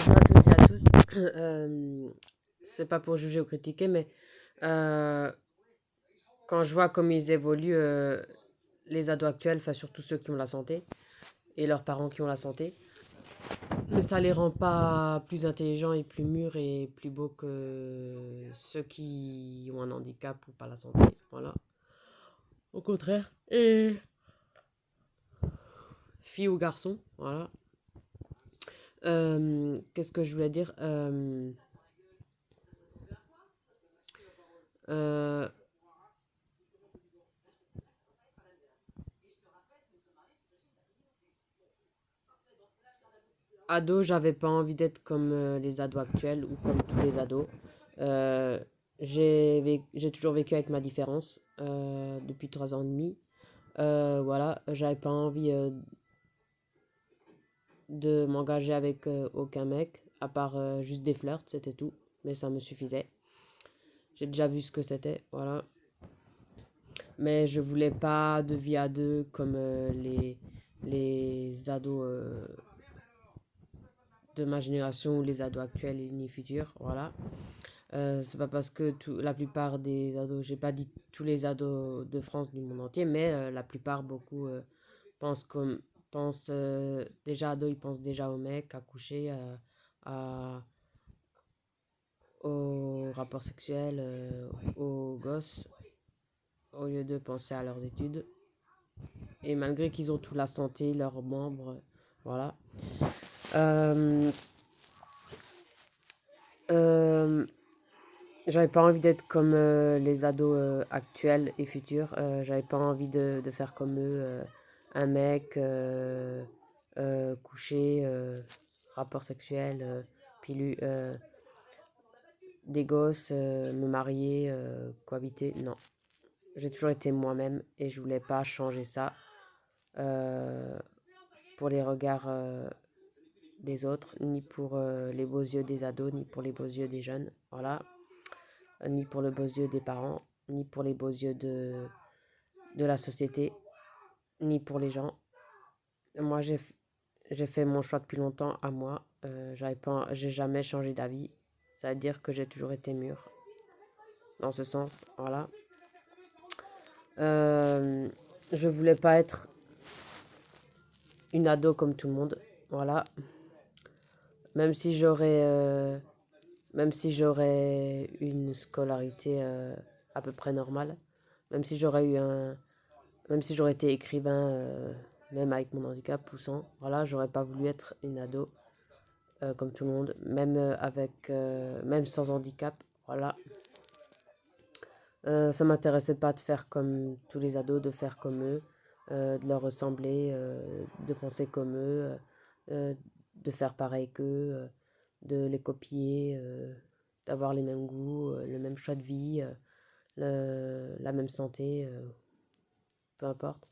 Bonjour à tous et à tous. C'est pas pour juger ou critiquer, mais euh, quand je vois comme ils évoluent, les ados actuels, enfin surtout ceux qui ont la santé, et leurs parents qui ont la santé, mais ça les rend pas plus intelligents et plus mûrs et plus beaux que ceux qui ont un handicap ou pas la santé. Voilà. Au contraire. Et filles ou garçons, voilà. Qu'est-ce que je voulais dire euh, Ado, j'avais pas envie d'être comme les ados actuels ou comme tous les ados. Euh, j'ai toujours vécu avec ma différence depuis 3 ans et demi. Voilà, j'avais pas envie de m'engager avec aucun mec, à part juste des flirts, c'était tout. Mais ça me suffisait. J'ai déjà vu ce que c'était, voilà. Mais je voulais pas de vie à deux comme les ados de ma génération ou les ados actuels et ni futurs, voilà. C'est pas parce que la plupart des ados, j'ai pas dit tous les ados de France du monde entier, mais la plupart, beaucoup pensent comme pensent déjà ados, ils pensent déjà aux mecs, à coucher, à, aux rapports sexuels, aux gosses, au lieu de penser à leurs études. Et malgré qu'ils ont toute la santé, leurs membres, voilà. Euh, euh, J'avais pas envie d'être comme les ados actuels et futurs. J'avais pas envie de faire comme eux, un mec, coucher, rapport sexuel, des gosses, me marier, cohabiter. Non, j'ai toujours été moi-même et je voulais pas changer ça euh, pour les regards des autres, ni pour les beaux yeux des ados, ni pour les beaux yeux des jeunes. Voilà. Ni pour les beaux yeux des parents, ni pour les beaux yeux de la société, ni pour les gens. Moi, j'ai fait mon choix depuis longtemps à moi. J'ai jamais changé d'avis. Ça veut dire que j'ai toujours été mûr dans ce sens. Voilà. Euh, je voulais pas être une ado comme tout le monde. Voilà. Même si j'aurais, euh, même si j'aurais une scolarité à peu près normale, même si j'aurais eu un, même si j'aurais été écrivain, même avec mon handicap poussant, voilà, j'aurais pas voulu être une ado comme tout le monde, même même sans handicap, voilà. Ça m'intéressait pas de faire comme tous les ados, de faire comme eux, de leur ressembler, de penser comme eux, de faire pareil qu'eux, de les copier, d'avoir les mêmes goûts, le même choix de vie, la même santé, peu importe.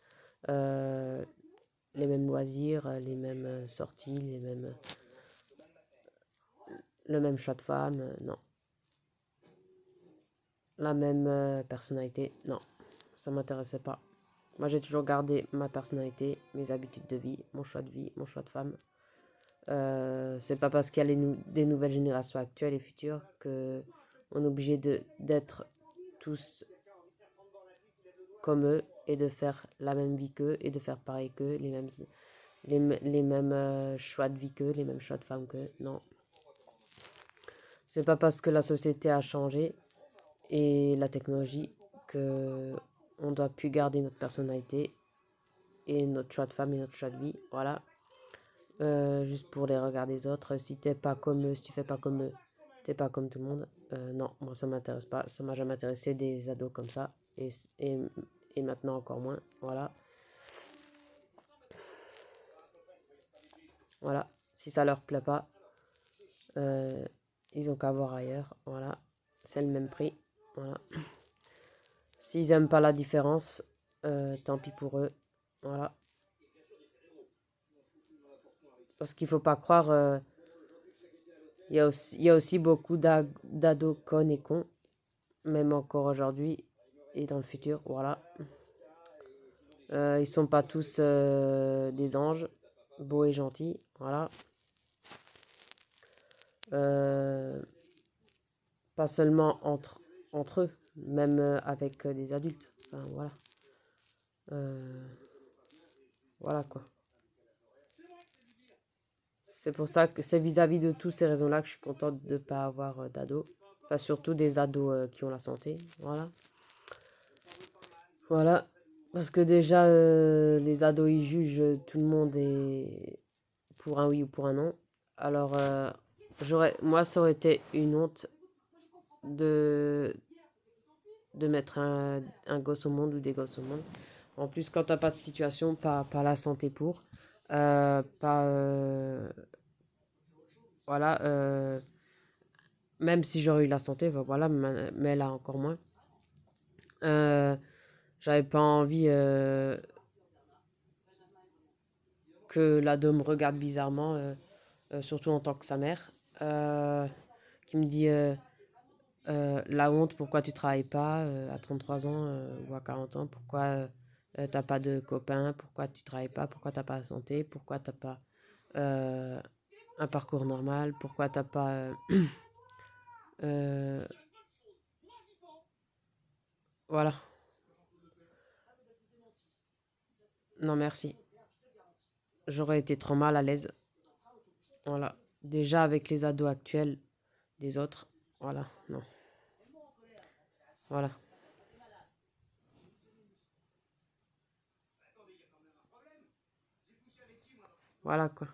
Euh, les mêmes loisirs, les mêmes sorties, le même choix de femme, non. La même personnalité, non. Ça m'intéressait pas. Moi, j'ai toujours gardé ma personnalité, mes habitudes de vie, mon choix de femme. C'est pas parce qu'il y a des nouvelles générations actuelles et futures que on est obligé d'être tous comme eux et de faire la même vie qu'eux et de faire pareil qu'eux, les mêmes choix de vie qu'eux, les mêmes choix de femme qu'eux. Non. C'est pas parce que la société a changé et la technologie que on doit plus garder notre personnalité et notre choix de femme et notre choix de vie. Voilà. Juste pour les regards des autres. Si t'es pas comme eux, si tu fais pas comme eux, t'es pas comme tout le monde. Non, moi ça m'intéresse pas. Ça m'a jamais intéressé des ados comme ça. Et, et maintenant encore moins. Voilà. Voilà. Si ça leur plaît pas, euh, ils ont qu'à voir ailleurs. Voilà. C'est le même prix. Voilà. S'ils aiment pas la différence, tant pis pour eux. Voilà. Parce qu'il faut pas croire, il y a aussi beaucoup d'ados connes et cons, même encore aujourd'hui et dans le futur. Voilà. Ils sont pas tous des anges, beaux et gentils. Voilà. Euh, Pas seulement entre eux, même avec des adultes. Enfin, voilà. Euh, voilà quoi. C'est pour ça que c'est vis-à-vis de toutes ces raisons-là que je suis contente de ne pas avoir d'ados. Enfin, surtout des ados qui ont la santé. Voilà. Voilà. Parce que déjà, les ados, ils jugent tout le monde et pour un oui ou pour un non. Alors, moi, ça aurait été une honte de, de mettre un gosse au monde ou des gosses au monde. En plus, quand t'as pas de situation, pas la santé pour, pas, voilà, même si j'aurais eu la santé, ben voilà, mais là encore moins. Euh, J'avais pas envie que l'ado me regarde bizarrement, surtout en tant que sa mère, qui me dit la honte, pourquoi tu travailles pas à 33 ans ou à 40 ans, pourquoi t'as pas de copains, pourquoi tu travailles pas, pourquoi t'as pas la santé, pourquoi t'as pas euh, un parcours normal, pourquoi t'as pas... euh, voilà, non merci. J'aurais été trop mal à l'aise. Voilà. Déjà avec les ados actuels des autres. Voilà, non. Voilà. Voilà quoi.